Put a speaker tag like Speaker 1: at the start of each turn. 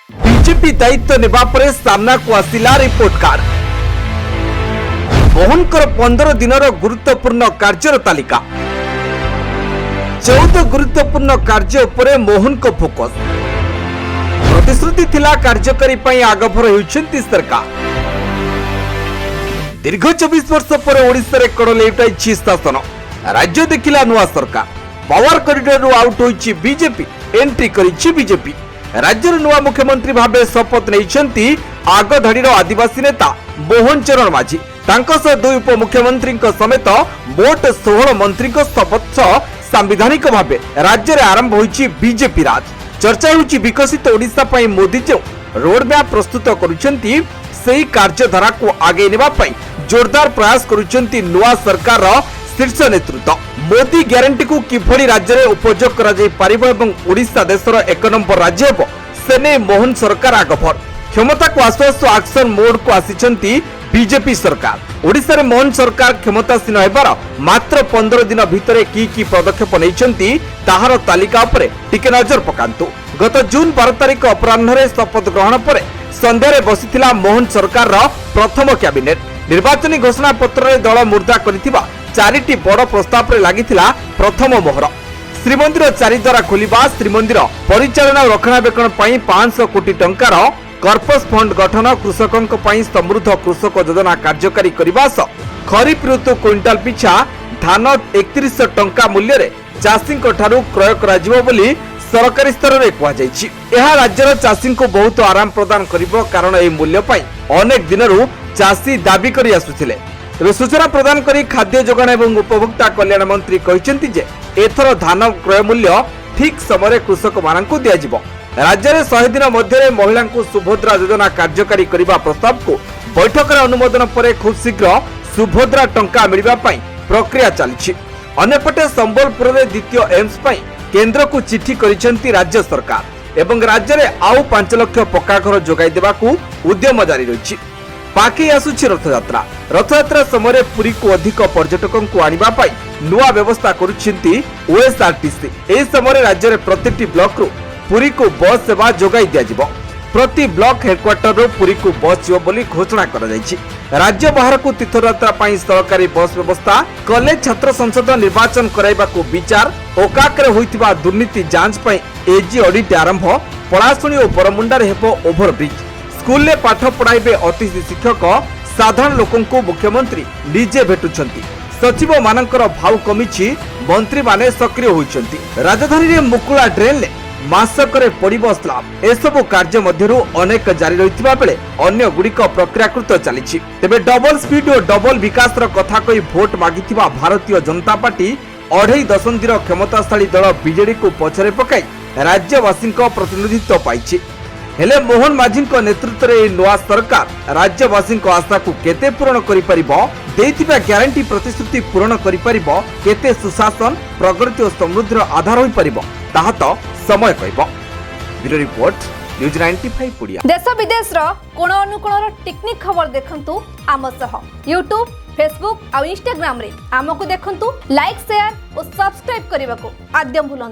Speaker 1: BJP दायित्व नेबा परे सामना को आसिला रिपोर्ट कार्ड। मोहनकर 15 दिनर गुरुत्वपूर्ण कार्यर तालिका। 14 गुरुत्वपूर्ण कार्य उपरे मोहन को फोकस। प्रतिश्रुति थिला कार्यकारी पई आगभर होउछंती सरकार। दीर्घ 24 वर्ष पर ओडिशा रे कडले उठाइछि शासन। राज्य देखिला नुआ सरकार। पावर कॉरिडोर रु आउट होइछि बीजेपी, एंट्री करिछि बीजेपी। राज्यर नुआ मुख्यमंत्री भाबे शपथ नैछंती आगधाडीर आदिवासी नेता मोहन चरण माझी। तांको सह दुई उपमुख्यमंत्री समेत मोट 16 मंत्री शपथ संवैधानिक भाबे राज्य रे आरंभ होइछि बीजेपी राज। चर्चा होइछि विकसित ओडिशा पई मोदी जो रोड मैप प्रस्तुत करुछंती सेही कार्यधारा को आगे नेबा पई जोरदार प्रयास करुछंती नुआ सरकार रो शीर्ष नेतृत्व। मोदी ग्यारंटी को किभली राज्य में उपयोग करा जाय पारिबो एवं ओडिशा देशर 1 नंबर राज्य हेबो सेने मोहन सरकार आगभर। क्षमता को आश्वास एक्शन मोड को आसिछंती बीजेपी सरकार। ओडिशा रे मोहन सरकार क्षमतासीन हेबार मात्र 15 दिन भितरे की पदक्षेप नैछंती ताहार तालिका उपरे टिके नजर पकांतु। गत जून 12 तारिख अपराह्न रे शपथ ग्रहण परे संध्यारे बसिथिला मोहन सरकार रो प्रथम कैबिनेट। निर्वाचन घोषणा पत्र रे दल मुर्दा करिथिबा 4टी बड़ प्रस्ताव रे लागिथिला प्रथम मोहर। श्रीमंदिर 4 द्वारा खोलिबा, श्रीमंदिर परिचालन और रक्षणाबेक्षण पई 500 कोटी टंकार कर्पस फंड गठन, कृषकों पई समृद्ध कृषक योजना कार्यकारी करबा सह खरीफ ऋतु क्विंटाल पिछा धान 3100 टंका मूल्य रे चाषी ठारू क्रय कराजिबो बोली सरकारी स्तर रे कुआ जायछि। एहा राज्यर चाषी को बहुत आराम प्रदान करिबो, कारण ए मूल्य पई अनेक दिनरु चाषी दाबी करि आसुथिले। सूचना प्रदान करी खाद्य जोगाण एवं उपभोक्ता कल्याण मंत्री कहिसेंती जे एथर धान क्रय मूल्य ठीक समय कृषक मानकु दियाजिबो। राज्य में 100 दिन मध्य महिला सुभद्रा योजना कार्यकारी करने प्रस्ताव को बैठक अनुमोदन पर खूब शीघ्र सुभद्रा टंका मिलवा प्रक्रिया चली। अन्यपटे संबलपुर में द्वितीय एम्स केंद्र को चिठी करिसेंती राज्य सरकार एवं राज्य में आउ 5 लाख पक्का घर जोगाई देबाकू उद्यम जारी रही। पाकि आसुछि रथयात्रा समय पुरी को अधिक पर्यटकों को आनिबा पाई नुआ व्यवस्था करुछिंती ओएसआरटीसी। एही समय राज्य में प्रत्येकटी ब्लॉक रु पुरी को बस सेवा जोगाई दिया। प्रति ब्लॉक हेडक्वार्टर रो पुरी को बस जीव बोली घोषणा करा जायछि। राज्य बाहर को तीर्थयात्रा पाई सरकारी बस व्यवस्था, कॉलेज छात्र संसद निर्वाचन कराइबा को विचार, ओकाकरे होइतिबा दुर्नीति जांच पाई एजी ऑडिट आरंभ, पलासुणी और बरमुंडा रे हेबो ओभरब्रिज, स्कूल ले पाठ पढ़ाइबे अतिथि शिक्षक, साधारण लोकन को मुख्यमंत्री निजे भेटुछंती। सचिव मानकर भाव कमिछि, मंत्री माने सक्रिय होइछंती। राजधानी रे मुकुला ड्रेन ले मासकरे पड़िबो स्लाब। एसबु कार्य मध्यरु अनेक जारी रहितबा बेले अन्य गुड़िक प्रक्रियाकृत चलिछि। तेबे डबल स्पीड और डबल विकास रो कथा कहि भोट मागिथिबा भारतीय जनता पार्टी 2.5 दशंधिर क्षमताशाली दल बीजेडी को पछरे पकाई राज्यवासी प्रतिनिधित्व पाइछि। हेले मोहन माझी नेतृत्व रे नुआ सरकार राज्यवासी आशा को केते पूर्ण करि परिबो, देइथिबा ग्यारंटी प्रतिश्रुति पूर्ण करि परिबो, केते सुशासन प्रगति और समृद्धिर आधार होई परिबो ताहा तो समय कहबो। Bureau report news 95 पुडिया।
Speaker 2: देश विदेश रो कोण अनुकोण टेक्निक खबर देखंतु आम सह YouTube, Facebook और Instagram रे आमको देखंतु, लाइक शेयर और सब्सक्राइब करने को आद्यम भूलंतु।